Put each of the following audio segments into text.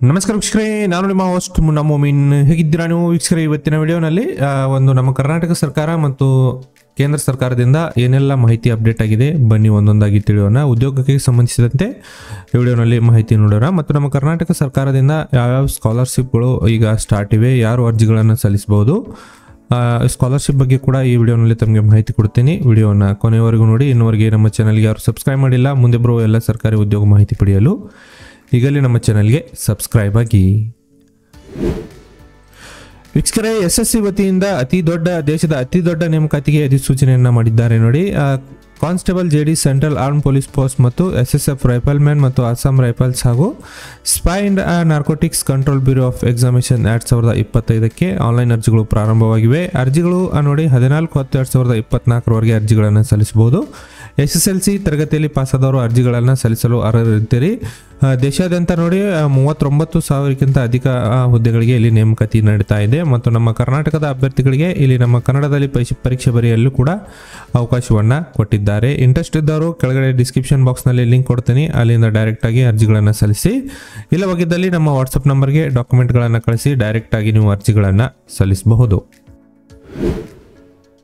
ನಮಸ್ಕಾರ ವೀಕ್ಷಕರೇ, ನಾನು ನಿಮ್ಮ ಹೋಸ್ಟ್ ಮುನ್ನಾ ಮೊಮಿನ್. ಹೇಗಿದ್ದೀರಾ ನೀವು ವೀಕ್ಷಕರೇ? ಇವತ್ತಿನ ವಿಡಿಯೋನಲ್ಲಿ ಒಂದು ನಮ್ಮ ಕರ್ನಾಟಕ ಸರ್ಕಾರ ಮತ್ತು ಕೇಂದ್ರ ಸರ್ಕಾರದಿಂದ ಏನೆಲ್ಲ ಮಾಹಿತಿ ಅಪ್ಡೇಟ್ ಆಗಿದೆ ಬನ್ನಿ ಒಂದೊಂದಾಗಿ ತಿಳಿಯೋಣ. ಉದ್ಯೋಗಕ್ಕೆ ಸಂಬಂಧಿಸಿದಂತೆ ವಿಡಿಯೋನಲ್ಲಿ ಮಾಹಿತಿ ನೋಡೋಣ. ಮತ್ತು ನಮ್ಮ ಕರ್ನಾಟಕ ಸರ್ಕಾರದಿಂದ ಯಾವ್ಯಾವ ಸ್ಕಾಲರ್ಶಿಪ್ಗಳು ಈಗ ಸ್ಟಾರ್ಟ್ ಇವೆ, ಯಾರು ಅರ್ಜಿಗಳನ್ನು ಸಲ್ಲಿಸಬಹುದು, ಸ್ಕಾಲರ್ಶಿಪ್ ಬಗ್ಗೆ ಕೂಡ ಈ ವಿಡಿಯೋನಲ್ಲಿ ತಮಗೆ ಮಾಹಿತಿ ಕೊಡ್ತೀನಿ. ವಿಡಿಯೋನ ಕೊನೆಯವರೆಗೂ ನೋಡಿ. ಇನ್ನುವರೆಗೆ ನಮ್ಮ ಚಾನಲ್ಗೆ ಯಾರು ಸಬ್ಸ್ಕ್ರೈಬ್ ಮಾಡಿಲ್ಲ, ಮುಂದೆ ಬರುವ ಎಲ್ಲ ಸರ್ಕಾರಿ ಉದ್ಯೋಗ ಮಾಹಿತಿ ಪಡೆಯಲು ಈಗಲೇ ನಮ್ಮ ಚಾನಲ್ಗೆ ಸಬ್ಸ್ಕ್ರೈಬ್ ಆಗಿ. ವೀಕ್ಷಕರೇ, SSC ವತಿಯಿಂದ ದೇಶದ ಅತಿ ದೊಡ್ಡ ನೇಮಕಾತಿಗೆ ಅಧಿಸೂಚನೆಯನ್ನ ಮಾಡಿದ್ದಾರೆ ನೋಡಿ. Constable JD central arm police post ಮತ್ತು SSF ರೈಫಲ್ಮ್ಯಾನ್ ಮತ್ತು ಅಸ್ಸಾಂ ರೈಫಲ್ಸ್ ಹಾಗೂ sepoy and narcotics control bureau of examination 2025ಕ್ಕೆ ಆನ್ಲೈನ್ ಅರ್ಜಿಗಳು ಪ್ರಾರಂಭವಾಗಿವೆ. ಅರ್ಜಿಗಳು ನೋಡಿ 14/10/2024 ಅರ್ಜಿಗಳನ್ನು ಸಲ್ಲಿಸಬಹುದು. SSLC ತರಗತಿಯಲ್ಲಿ ಪಾಸಾದವರು ಅರ್ಜಿಗಳನ್ನು ಸಲ್ಲಿಸಲು ಅರ್ಹರಿದ್ದೀರಿ. ದೇಶಾದ್ಯಂತ ನೋಡಿ 39,000ಕ್ಕಿಂತ ಅಧಿಕ ಹುದ್ದೆಗಳಿಗೆ ಇಲ್ಲಿ ನೇಮಕಾತಿ ನಡೀತಾ ಇದೆ. ಮತ್ತು ನಮ್ಮ ಕರ್ನಾಟಕದ ಅಭ್ಯರ್ಥಿಗಳಿಗೆ ಇಲ್ಲಿ ನಮ್ಮ ಕನ್ನಡದಲ್ಲಿ ಪರೀಕ್ಷೆ ಬರೆಯಲು ಕೂಡ ಅವಕಾಶವನ್ನು ಕೊಟ್ಟಿದ್ದಾರೆ. ಇಂಟ್ರೆಸ್ಟ್ ಇದ್ದವರು ಕೆಳಗಡೆ ಡಿಸ್ಕ್ರಿಪ್ಷನ್ ಬಾಕ್ಸ್ನಲ್ಲಿ ಲಿಂಕ್ ಕೊಡ್ತೀನಿ, ಅಲ್ಲಿಂದ ಡೈರೆಕ್ಟಾಗಿ ಅರ್ಜಿಗಳನ್ನು ಸಲ್ಲಿಸಿ. ಇಲ್ಲವಾಗಿದ್ದಲ್ಲಿ ನಮ್ಮ ವಾಟ್ಸಪ್ ನಂಬರ್ಗೆ ಡಾಕ್ಯುಮೆಂಟ್ಗಳನ್ನು ಕಳಿಸಿ ಡೈರೆಕ್ಟಾಗಿ ನೀವು ಅರ್ಜಿಗಳನ್ನು ಸಲ್ಲಿಸಬಹುದು.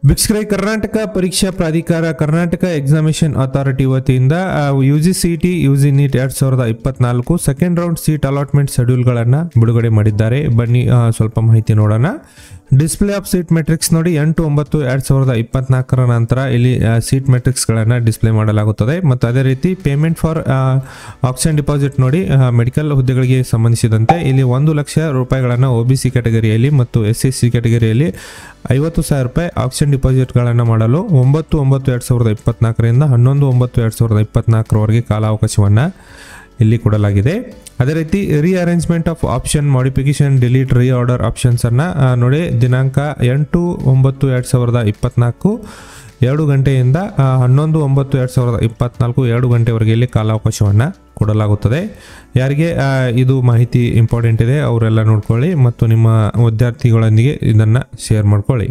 ವೀಕ್ಷಕರೇ, ಕರ್ನಾಟಕ ಪರೀಕ್ಷಾ ಪ್ರಾಧಿಕಾರ, ಕರ್ನಾಟಕ ಎಕ್ಸಾಮಿನೇಷನ್ ಅಥಾರಿಟಿ ವತಿಯಿಂದ UGCET UG NEET 2024 second round seat allotment ಶೆಡ್ಯೂಲ್ಗಳನ್ನು ಬಿಡುಗಡೆ ಮಾಡಿದ್ದಾರೆ. ಬನ್ನಿ ಸ್ವಲ್ಪ ಮಾಹಿತಿ ನೋಡೋಣ. ಡಿಸ್ಪ್ಲೇ ಆಫ್ ಸೀಟ್ ಮೆಟ್ರಿಕ್ಸ್ ನೋಡಿ 8/9/2024 ನಂತರ ಇಲ್ಲಿ ಸೀಟ್ ಮೆಟ್ರಿಕ್ಸ್ಗಳನ್ನು ಡಿಸ್ಪ್ಲೇ ಮಾಡಲಾಗುತ್ತದೆ. ಮತ್ತು ಅದೇ ರೀತಿ ಪೇಮೆಂಟ್ ಫಾರ್ ಆಪ್ಷನ್ ಡಿಪಾಸಿಟ್ ನೋಡಿ, ಮೆಡಿಕಲ್ ಹುದ್ದೆಗಳಿಗೆ ಸಂಬಂಧಿಸಿದಂತೆ ಇಲ್ಲಿ 1 ಲಕ್ಷ ರೂಪಾಯಿಗಳನ್ನು OBC ಕ್ಯಾಟಗರಿಯಲ್ಲಿ ಮತ್ತು SC ಕ್ಯಾಟಗರಿಯಲ್ಲಿ 50,000 ರೂಪಾಯಿ ಆಪ್ಷನ್ ಡಿಪಾಸಿಟ್ಗಳನ್ನು ಮಾಡಲು 9/9/2024ರಿಂದ 11/9/2024 ಕಾಲಾವಕಾಶವನ್ನು ಇಲ್ಲಿ ಕೊಡಲಾಗಿದೆ. ಅದೇ ರೀತಿ rearrangement of option modification delete reorder options ಅನ್ನು ನೋಡಿ ದಿನಾಂಕ 8/9/2024 2 ಗಂಟೆಯಿಂದ 11/9/2024 2 ಗಂಟೆವರೆಗೆ ಇಲ್ಲಿ ಕಾಲಾವಕಾಶವನ್ನು ಕೊಡಲಾಗುತ್ತದೆ. ಯಾರಿಗೆ ಇದು ಮಾಹಿತಿ ಇಂಪಾರ್ಟೆಂಟ್ ಇದೆ ಅವರೆಲ್ಲ ನೋಡ್ಕೊಳ್ಳಿ ಮತ್ತು ನಿಮ್ಮ ವಿದ್ಯಾರ್ಥಿಗಳೊಂದಿಗೆ ಇದನ್ನು ಶೇರ್ ಮಾಡ್ಕೊಳ್ಳಿ.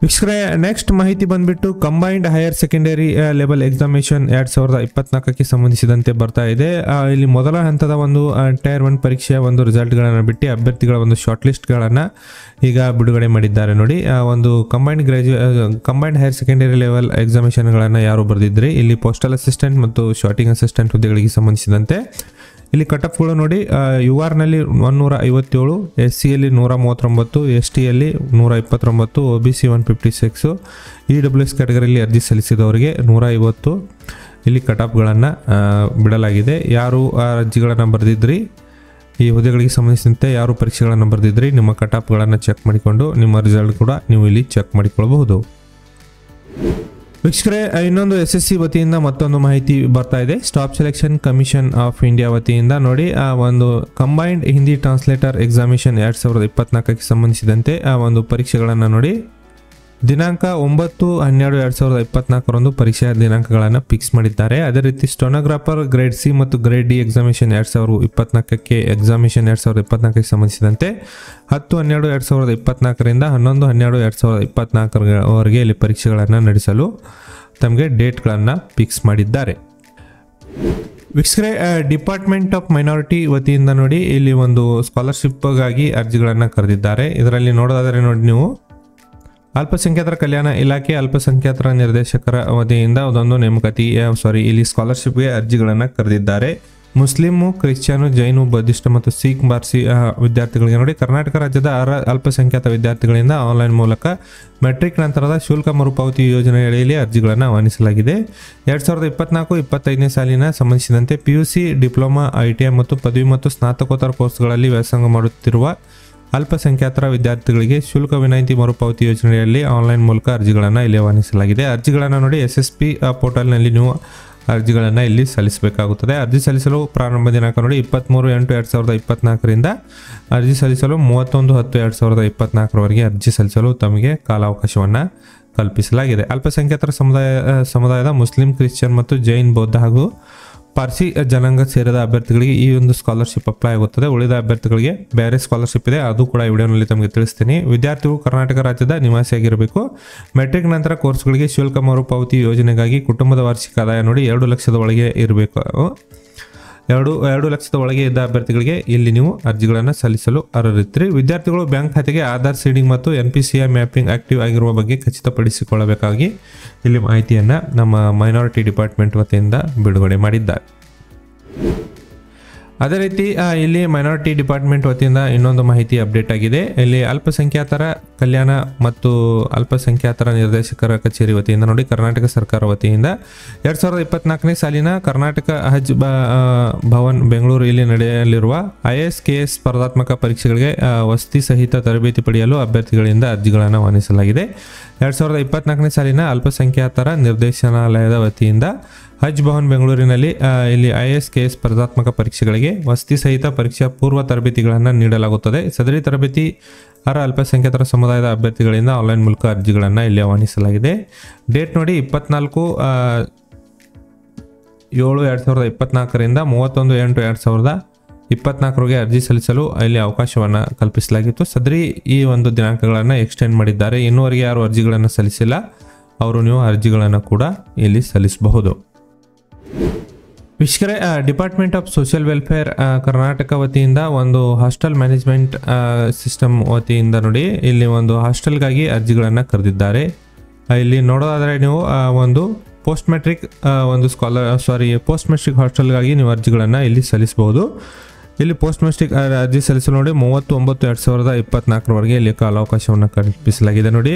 ವೀಕ್ಷಕರೇ, ನೆಕ್ಸ್ಟ್ ಮಾಹಿತಿ ಬಂದ್ಬಿಟ್ಟು combined higher secondary level examination 2024ಕ್ಕೆ ಸಂಬಂಧಿಸಿದಂತೆ ಬರ್ತಾ ಇದೆ. ಇಲ್ಲಿ ಮೊದಲ ಹಂತದ ಒಂದು ಟೈರ್ 1 ಪರೀಕ್ಷೆಯ ಒಂದು ರಿಸಲ್ಟ್ಗಳನ್ನು ಬಿಟ್ಟು ಅಭ್ಯರ್ಥಿಗಳ ಒಂದು ಶಾರ್ಟ್ ಲಿಸ್ಟ್ಗಳನ್ನು ಈಗ ಬಿಡುಗಡೆ ಮಾಡಿದ್ದಾರೆ ನೋಡಿ. ಒಂದು ಕಂಬೈನ್ಡ್ ಹೈಯರ್ ಸೆಕೆಂಡರಿ ಲೆವೆಲ್ ಎಕ್ಸಾಮಿನೇಷನ್ಗಳನ್ನು ಯಾರು ಬರೆದಿದ್ರಿ, ಇಲ್ಲಿ ಪೋಸ್ಟಲ್ ಅಸಿಸ್ಟೆಂಟ್ ಮತ್ತು ಶಾರ್ಟಿಂಗ್ ಅಸಿಸ್ಟೆಂಟ್ ಹುದ್ದೆಗಳಿಗೆ ಸಂಬಂಧಿಸಿದಂತೆ ಇಲ್ಲಿ ಕಟಫ್ಗಳು ನೋಡಿ. URನಲ್ಲಿ 157, SCಯಲ್ಲಿ 139, STಯಲ್ಲಿ 129, OBC 156, EWS ಕ್ಯಾಟಗರಿಯಲ್ಲಿ ಅರ್ಜಿ ಸಲ್ಲಿಸಿದವರಿಗೆ 150 ಇಲ್ಲಿ ಕಟಾಪ್ಗಳನ್ನು ಬಿಡಲಾಗಿದೆ. ಯಾರು ಅರ್ಜಿಗಳನ್ನು ಬರೆದಿದ್ರಿ, ಈ ಹುದ್ದೆಗಳಿಗೆ ಸಂಬಂಧಿಸಿದಂತೆ ಯಾರು ಪರೀಕ್ಷೆಗಳನ್ನು ಬರೆದಿದ್ರಿ, ನಿಮ್ಮ ಕಟಾಪ್ಗಳನ್ನು ಚೆಕ್ ಮಾಡಿಕೊಂಡು ನಿಮ್ಮ ರಿಸಲ್ಟ್ ಕೂಡ ನೀವು ಇಲ್ಲಿ ಚೆಕ್ ಮಾಡಿಕೊಳ್ಳಬಹುದು. ವೀಕ್ಷಕರೇ, ಇನ್ನೊಂದು SSC ವತಿಯಿಂದ ಮತ್ತೊಂದು ಮಾಹಿತಿ ಬರ್ತಾ ಇದೆ. Staff selection commission of India ವತಿಯಿಂದ ನೋಡಿ ಒಂದು ಕಂಬೈನ್ಡ್ ಹಿಂದಿ ಟ್ರಾನ್ಸ್ಲೇಟರ್ ಎಕ್ಸಾಮಿನೇಷನ್ 2024ಕ್ಕೆ ಸಂಬಂಧಿಸಿದಂತೆ ಒಂದು ಪರೀಕ್ಷೆಗಳನ್ನು ನೋಡಿ ದಿನಾಂಕ 9/12/2024 ಪರೀಕ್ಷೆಯ ದಿನಾಂಕಗಳನ್ನು ಫಿಕ್ಸ್ ಮಾಡಿದ್ದಾರೆ. ಅದೇ ರೀತಿ ಸ್ಟೆನೋಗ್ರಾಫರ್ ಗ್ರೇಡ್ C ಮತ್ತು ಗ್ರೇಡ್ D ಎಕ್ಸಾಮಿನೇಷನ್ 2024ಕ್ಕೆ ಎಕ್ಸಾಮಿನೇಷನ್ 2024ಕ್ಕೆ ಸಂಬಂಧಿಸಿದಂತೆ 10/12/2024ರಿಂದ 11/12/2024 ಇಲ್ಲಿ ಪರೀಕ್ಷೆಗಳನ್ನು ನಡೆಸಲು ತಮಗೆ ಡೇಟ್ಗಳನ್ನು ಫಿಕ್ಸ್ ಮಾಡಿದ್ದಾರೆ. ವೀಕ್ಷಕರೇ, ಡಿಪಾರ್ಟ್ಮೆಂಟ್ ಆಫ್ ಮೈನಾರಿಟಿ ವತಿಯಿಂದ ನೋಡಿ ಇಲ್ಲಿ ಒಂದು ಸ್ಕಾಲರ್ಶಿಪ್ಗಾಗಿ ಅರ್ಜಿಗಳನ್ನು ಕರೆದಿದ್ದಾರೆ. ಇದರಲ್ಲಿ ನೋಡೋದಾದರೆ ನೋಡಿ ನೀವು ಅಲ್ಪಸಂಖ್ಯಾತರ ಕಲ್ಯಾಣ ಇಲಾಖೆ ಅಲ್ಪಸಂಖ್ಯಾತರ ನಿರ್ದೇಶಕರ ವತಿಯಿಂದ ಅದೊಂದು ನೇಮಕಾತಿ ಇಲ್ಲಿ ಸ್ಕಾಲರ್ಶಿಪ್ಗೆ ಅರ್ಜಿಗಳನ್ನು ಕರೆದಿದ್ದಾರೆ. ಮುಸ್ಲಿಮು, ಕ್ರಿಶ್ಚಿಯನು, ಜೈನು, ಬೌದ್ಧಿಸ್ಟ್ ಮತ್ತು ಸಿಖ್ ಪಾರ್ಸಿ ವಿದ್ಯಾರ್ಥಿಗಳಿಗೆ ನೋಡಿ ಕರ್ನಾಟಕ ರಾಜ್ಯದ ಅಲ್ಪಸಂಖ್ಯಾತ ವಿದ್ಯಾರ್ಥಿಗಳಿಂದ ಆನ್ಲೈನ್ ಮೂಲಕ ಮೆಟ್ರಿಕ್ ನಂತರದ ಶುಲ್ಕ ಮರುಪಾವತಿ ಯೋಜನೆಯಲ್ಲಿ ಅರ್ಜಿಗಳನ್ನು ಆಹ್ವಾನಿಸಲಾಗಿದೆ. 2024-25ನೇ ಸಾಲಿನ ಸಂಬಂಧಿಸಿದಂತೆ PUC, ಡಿಪ್ಲೊಮಾ, ITI ಮತ್ತು ಪದವಿ ಮತ್ತು ಸ್ನಾತಕೋತ್ತರ ಕೋರ್ಸ್ಗಳಲ್ಲಿ ವ್ಯಾಸಂಗ ಮಾಡುತ್ತಿರುವ ಅಲ್ಪಸಂಖ್ಯಾತರ ವಿದ್ಯಾರ್ಥಿಗಳಿಗೆ ಶುಲ್ಕ ವಿನಾಯಿತಿ ಮರುಪಾವತಿ ಯೋಜನೆಯಲ್ಲಿ ಆನ್ಲೈನ್ ಮೂಲಕ ಅರ್ಜಿಗಳನ್ನು ಇಲ್ಲಿ ಆಹ್ವಾನಿಸಲಾಗಿದೆ. ಅರ್ಜಿಗಳನ್ನು ನೋಡಿ SSP ಪೋರ್ಟಲ್ನಲ್ಲಿ ನೀವು ಅರ್ಜಿಗಳನ್ನು ಇಲ್ಲಿ ಸಲ್ಲಿಸಬೇಕಾಗುತ್ತದೆ. ಅರ್ಜಿ ಸಲ್ಲಿಸಲು ಪ್ರಾರಂಭ ದಿನಾಂಕ ನೋಡಿ 23/8/2024ರಿಂದ ಅರ್ಜಿ ಸಲ್ಲಿಸಲು 31/10/2024 ಅರ್ಜಿ ಸಲ್ಲಿಸಲು ತಮಗೆ ಕಾಲಾವಕಾಶವನ್ನು ಕಲ್ಪಿಸಲಾಗಿದೆ. ಅಲ್ಪಸಂಖ್ಯಾತರ ಸಮುದಾಯದ ಮುಸ್ಲಿಂ, ಕ್ರಿಶ್ಚಿಯನ್ ಮತ್ತು ಜೈನ್, ಬೌದ್ಧ ಹಾಗೂ ಪಾರ್ಸಿ ಜನಾಂಗ ಸೇರಿದ ಅಭ್ಯರ್ಥಿಗಳಿಗೆ ಈ ಒಂದು ಸ್ಕಾಲರ್ಶಿಪ್ ಅಪ್ಲೈ ಆಗುತ್ತದೆ. ಉಳಿದ ಅಭ್ಯರ್ಥಿಗಳಿಗೆ ಬೇರೆ ಸ್ಕಾಲರ್ಶಿಪ್ ಇದೆ, ಅದು ಕೂಡ ಈ ವಿಡಿಯೋನಲ್ಲಿ ತಮಗೆ ತಿಳಿಸ್ತೀನಿ. ವಿದ್ಯಾರ್ಥಿಗಳು ಕರ್ನಾಟಕ ರಾಜ್ಯದ ನಿವಾಸಿಯಾಗಿರಬೇಕು. ಮೆಟ್ರಿಕ್ ನಂತರ ಕೋರ್ಸ್ಗಳಿಗೆ ಶುಲ್ಕ ಮರುಪಾವತಿ ಯೋಜನೆಗಾಗಿ ಕುಟುಂಬದ ವಾರ್ಷಿಕ ಆದಾಯ ನೋಡಿ 2 ಲಕ್ಷದ ಒಳಗೆ ಇರಬೇಕು. ಎರಡು ಲಕ್ಷದ ಒಳಗೆ ಇದ್ದ ಅಭ್ಯರ್ಥಿಗಳಿಗೆ ಇಲ್ಲಿ ನೀವು ಅರ್ಜಿಗಳನ್ನು ಸಲ್ಲಿಸಲು ಅರ್ಹರಿರ್ತೀರಿ. ವಿದ್ಯಾರ್ಥಿಗಳು ಬ್ಯಾಂಕ್ ಖಾತೆಗೆ ಆಧಾರ್ ಸೀಡಿಂಗ್ ಮತ್ತು NPCI ಮ್ಯಾಪಿಂಗ್ ಆಕ್ಟಿವ್ ಆಗಿರುವ ಬಗ್ಗೆ ಖಚಿತಪಡಿಸಿಕೊಳ್ಳಬೇಕಾಗಿ ಇಲ್ಲಿ ಮಾಹಿತಿಯನ್ನು ನಮ್ಮ ಮೈನಾರಿಟಿ ಡಿಪಾರ್ಟ್ಮೆಂಟ್ ವತಿಯಿಂದ ಬಿಡುಗಡೆ ಮಾಡಿದ್ದಾರೆ. ಅದೇ ರೀತಿ ಇಲ್ಲಿ ಮೈನಾರಿಟಿ ಡಿಪಾರ್ಟ್ಮೆಂಟ್ ವತಿಯಿಂದ ಇನ್ನೊಂದು ಮಾಹಿತಿ ಅಪ್ಡೇಟ್ ಆಗಿದೆ. ಇಲ್ಲಿ ಅಲ್ಪಸಂಖ್ಯಾತರ ಕಲ್ಯಾಣ ಮತ್ತು ಅಲ್ಪಸಂಖ್ಯಾತರ ನಿರ್ದೇಶಕರ ಕಚೇರಿ ವತಿಯಿಂದ ನೋಡಿ ಕರ್ನಾಟಕ ಸರ್ಕಾರ ವತಿಯಿಂದ 2024ನೇ ಸಾಲಿನ ಕರ್ನಾಟಕ ಹಜ್ ಭವನ್ ಬೆಂಗಳೂರು ಇಲ್ಲಿ ನಡೆಯಲಿರುವ IAS KS ಸ್ಪರ್ಧಾತ್ಮಕ ಪರೀಕ್ಷೆಗಳಿಗೆ ವಸತಿ ಸಹಿತ ತರಬೇತಿ ಪಡೆಯಲು ಅಭ್ಯರ್ಥಿಗಳಿಂದ ಅರ್ಜಿಗಳನ್ನು ಆಹ್ವಾನಿಸಲಾಗಿದೆ. 2024ನೇ ಸಾಲಿನ ಅಲ್ಪಸಂಖ್ಯಾತರ ನಿರ್ದೇಶನಾಲಯದ ವತಿಯಿಂದ ಹಜ್ ಭವನ್ ಬೆಂಗಳೂರಿನಲ್ಲಿ ಇಲ್ಲಿ IAS KS ಸ್ಪರ್ಧಾತ್ಮಕ ಪರೀಕ್ಷೆಗಳಿಗೆ ವಸತಿ ಸಹಿತ ಪರೀಕ್ಷಾ ಪೂರ್ವ ತರಬೇತಿಗಳನ್ನು ನೀಡಲಾಗುತ್ತದೆ. ಸದರಿ ತರಬೇತಿ ಅಲ್ಪಸಂಖ್ಯಾತರ ಸಮುದಾಯದ ಅಭ್ಯರ್ಥಿಗಳಿಂದ ಆನ್ಲೈನ್ ಮೂಲಕ ಅರ್ಜಿಗಳನ್ನು ಇಲ್ಲಿ ಆಹ್ವಾನಿಸಲಾಗಿದೆ. ಡೇಟ್ ನೋಡಿ 24/7/2024ರಿಂದ 31/8/2024 ಅರ್ಜಿ ಸಲ್ಲಿಸಲು ಇಲ್ಲಿ ಅವಕಾಶವನ್ನು ಕಲ್ಪಿಸಲಾಗಿತ್ತು. ಸದರಿ ಈ ಒಂದು ದಿನಾಂಕಗಳನ್ನು ಎಕ್ಸ್ಟೆಂಡ್ ಮಾಡಿದ್ದಾರೆ. ಇನ್ನೂವರೆಗೆ ಯಾರು ಅರ್ಜಿಗಳನ್ನು ಸಲ್ಲಿಸಿಲ್ಲ ಅವರು ನೀವು ಅರ್ಜಿಗಳನ್ನು ಕೂಡ ಇಲ್ಲಿ ಸಲ್ಲಿಸಬಹುದು. ವೀಕ್ಷಕರೇ, department of social welfare Karnataka ವತಿಯಿಂದ ಒಂದು ಹಾಸ್ಟೆಲ್ ಮ್ಯಾನೇಜ್ಮೆಂಟ್ ಸಿಸ್ಟಮ್ ವತಿಯಿಂದ ನೋಡಿ ಇಲ್ಲಿ ಒಂದು ಹಾಸ್ಟೆಲ್ಗಾಗಿ ಅರ್ಜಿಗಳನ್ನು ಕರೆದಿದ್ದಾರೆ. ಇಲ್ಲಿ ನೋಡೋದಾದರೆ ನೀವು ಒಂದು ಪೋಸ್ಟ್ ಮೆಟ್ರಿಕ್ ಹಾಸ್ಟೆಲ್ಗಾಗಿ ನೀವು ಅರ್ಜಿಗಳನ್ನು ಇಲ್ಲಿ ಸಲ್ಲಿಸಬಹುದು. ಇಲ್ಲಿ ಪೋಸ್ಟ್ ಮೆಟ್ರಿಕ್ ಅರ್ಜಿ ಸಲ್ಲಿಸಲು ನೋಡಿ 30/9/2024 ಇಲ್ಲಿ ಕಾಲಾವಕಾಶವನ್ನು ಕಲ್ಪಿಸಲಾಗಿದೆ. ನೋಡಿ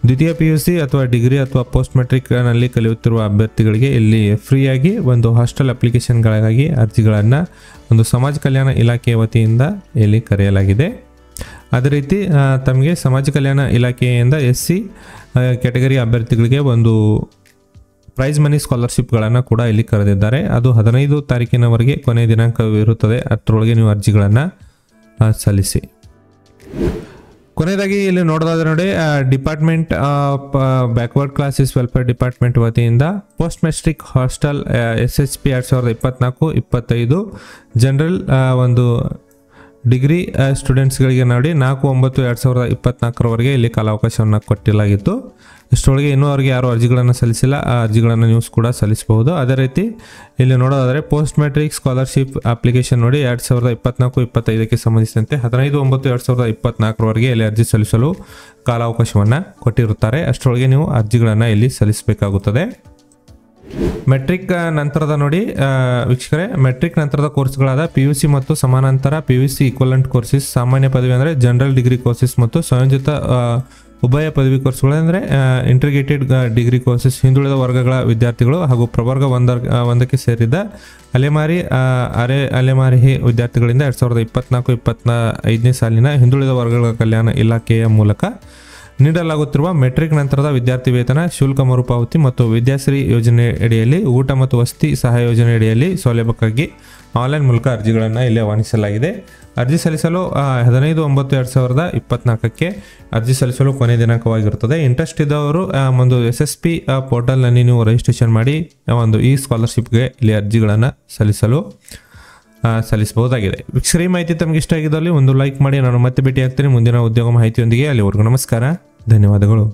ದ್ವಿತೀಯ PUC ಅಥವಾ ಡಿಗ್ರಿ ಅಥವಾ ಪೋಸ್ಟ್ ಮೆಟ್ರಿಕ್ನಲ್ಲಿ ಕಲಿಯುತ್ತಿರುವ ಅಭ್ಯರ್ಥಿಗಳಿಗೆ ಇಲ್ಲಿ ಫ್ರೀಯಾಗಿ ಒಂದು ಹಾಸ್ಟೆಲ್ ಅಪ್ಲಿಕೇಶನ್ಗಳಿಗಾಗಿ ಅರ್ಜಿಗಳನ್ನು ಒಂದು ಸಮಾಜ ಕಲ್ಯಾಣ ಇಲಾಖೆಯ ವತಿಯಿಂದ ಇಲ್ಲಿ ಕರೆಯಲಾಗಿದೆ. ಅದೇ ರೀತಿ ತಮಗೆ ಸಮಾಜ ಕಲ್ಯಾಣ ಇಲಾಖೆಯಿಂದ SC ಕ್ಯಾಟಗರಿ ಅಭ್ಯರ್ಥಿಗಳಿಗೆ ಒಂದು ಪ್ರೈಸ್ ಮನಿ ಸ್ಕಾಲರ್ಶಿಪ್ಗಳನ್ನು ಕೂಡ ಇಲ್ಲಿ ಕರೆದಿದ್ದಾರೆ. ಅದು 15 ತಾರೀಕಿನವರೆಗೆ ಕೊನೆಯ ದಿನಾಂಕವಿರುತ್ತದೆ. ಅದರೊಳಗೆ ನೀವು ಅರ್ಜಿಗಳನ್ನು ಸಲ್ಲಿಸಿ. ಕೊನೆಯದಾಗಿ ಇಲ್ಲಿ ನೋಡೋದಾದ್ರೆ ನೋಡಿ department of backward classes welfare department ವತಿಯಿಂದ post matric hostel SHP 2024-25 general ಒಂದು ಡಿಗ್ರಿ ಸ್ಟೂಡೆಂಟ್ಸ್ಗಳಿಗೆ ನೋಡಿ 4/9/2024 ಇಲ್ಲಿ ಕಾಲಾವಕಾಶವನ್ನು ಕೊಟ್ಟಿಲಾಗಿತ್ತು. ಇಷ್ಟರೊಳಗೆ ಇನ್ನೂವರೆಗೆ ಯಾರು ಅರ್ಜಿಗಳನ್ನು ಸಲ್ಲಿಸಿಲ್ಲ ಆ ಅರ್ಜಿಗಳನ್ನು ನೀವು ಕೂಡ ಸಲ್ಲಿಸಬಹುದು. ಅದೇ ರೀತಿ ಇಲ್ಲಿ ನೋಡೋದಾದರೆ ಪೋಸ್ಟ್ ಮೆಟ್ರಿಕ್ ಸ್ಕಾಲರ್ಶಿಪ್ ಅಪ್ಲಿಕೇಶನ್ ನೋಡಿ 2024-25ಕ್ಕೆ ಸಂಬಂಧಿಸಿದಂತೆ 15/9/2024 ಇಲ್ಲಿ ಅರ್ಜಿ ಸಲ್ಲಿಸಲು ಕಾಲಾವಕಾಶವನ್ನು ಕೊಟ್ಟಿರುತ್ತಾರೆ. ಅಷ್ಟರೊಳಗೆ ನೀವು ಅರ್ಜಿಗಳನ್ನು ಇಲ್ಲಿ ಸಲ್ಲಿಸಬೇಕಾಗುತ್ತದೆ. ಮೆಟ್ರಿಕ್ ನಂತರದ ನೋಡಿ ವೀಕ್ಷಕರೇ, ಮೆಟ್ರಿಕ್ ನಂತರದ ಕೋರ್ಸ್ಗಳಾದ PUC ಮತ್ತು ಸಮಾನಾಂತರ PUC ಈಕ್ವಲೆಂಟ್ ಕೋರ್ಸಸ್, ಸಾಮಾನ್ಯ ಪದವಿ ಅಂದರೆ ಜನರಲ್ ಡಿಗ್ರಿ ಕೋರ್ಸಸ್ ಮತ್ತು ಸಂಯೋಜಿತ ಉಭಯ ಪದವಿ ಕೋರ್ಸ್ಗಳು ಅಂದರೆ ಇಂಟಿಗ್ರೇಟೆಡ್ ಡಿಗ್ರಿ ಕೋರ್ಸಸ್, ಹಿಂದುಳಿದ ವರ್ಗಗಳ ವಿದ್ಯಾರ್ಥಿಗಳು ಹಾಗೂ ಪ್ರವರ್ಗ ಒಂದಕ್ಕೆ ಸೇರಿದ ಅಲೆಮಾರಿ ವಿದ್ಯಾರ್ಥಿಗಳಿಂದ 2024-25ನೇ ಸಾಲಿನ ಹಿಂದುಳಿದ ವರ್ಗಗಳ ಕಲ್ಯಾಣ ಇಲಾಖೆಯ ಮೂಲಕ ನೀಡಲಾಗುತ್ತಿರುವ ಮೆಟ್ರಿಕ್ ನಂತರದ ವಿದ್ಯಾರ್ಥಿ ವೇತನ, ಶುಲ್ಕ ಮರುಪಾವತಿ ಮತ್ತು ವಿದ್ಯಾಶ್ರೀ ಯೋಜನೆ ಅಡಿಯಲ್ಲಿ ಊಟ ಮತ್ತು ವಸತಿ ಸಹಾಯ ಯೋಜನೆ ಅಡಿಯಲ್ಲಿ ಸೌಲಭ್ಯಕ್ಕಾಗಿ ಆನ್ಲೈನ್ ಮೂಲಕ ಅರ್ಜಿಗಳನ್ನು ಇಲ್ಲಿ ಆಹ್ವಾನಿಸಲಾಗಿದೆ. ಅರ್ಜಿ ಸಲ್ಲಿಸಲು 15/9/2024ಕ್ಕೆ ಅರ್ಜಿ ಸಲ್ಲಿಸಲು ಕೊನೆಯ ದಿನಾಂಕವಾಗಿರುತ್ತದೆ. ಇಂಟ್ರೆಸ್ಟ್ ಇದ್ದವರು ಒಂದು SSP ಪೋರ್ಟಲ್ನಲ್ಲಿ ನೀವು ರಿಜಿಸ್ಟ್ರೇಷನ್ ಮಾಡಿ ಒಂದು ಈ ಸ್ಕಾಲರ್ಶಿಪ್ಗೆ ಇಲ್ಲಿ ಅರ್ಜಿಗಳನ್ನು ಸಲ್ಲಿಸಬಹುದಾಗಿದೆ. ವೀಕ್ಷಕರೇ, ಮಾಹಿತಿ ತಮಗೆ ಇಷ್ಟ ಆಗಿದ್ದಲ್ಲಿ ಒಂದು ಲೈಕ್ ಮಾಡಿ. ನಾನು ಮತ್ತೆ ಭೇಟಿ ಆಗ್ತೀನಿ ಮುಂದಿನ ಉದ್ಯೋಗ ಮಾಹಿತಿಯೊಂದಿಗೆ. ಅಲ್ಲಿವರೆಗೂ ನಮಸ್ಕಾರ, ಧನ್ಯವಾದಗಳು.